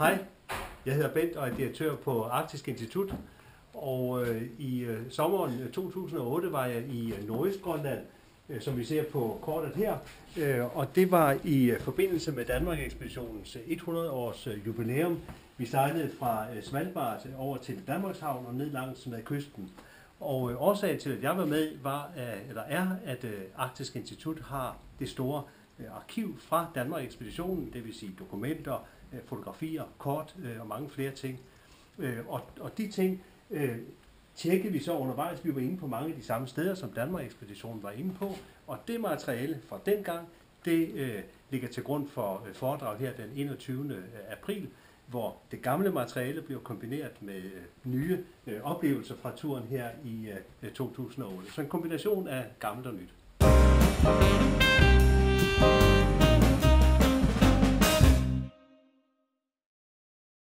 Hej, jeg hedder Bent og er direktør på Arktisk Institut, og i sommeren 2008 var jeg i Nordøstgrønland, som vi ser på kortet her, og det var i forbindelse med Danmark-ekspeditionens 100-års jubilæum. Vi sejlede fra Svalbard over til Danmarkshavn og ned langs med kysten. Og årsagen til, at jeg var med, er, at Arktisk Institut har det store arkiv fra Danmark-ekspeditionen, det vil sige dokumenter, fotografier, kort og mange flere ting. Og de ting tjekkede vi så undervejs. Vi var inde på mange af de samme steder, som Danmark-ekspeditionen var inde på. Og det materiale fra dengang, det ligger til grund for foredrag her den 21. april, hvor det gamle materiale bliver kombineret med nye oplevelser fra turen her i 2008. Så en kombination af gammelt og nyt.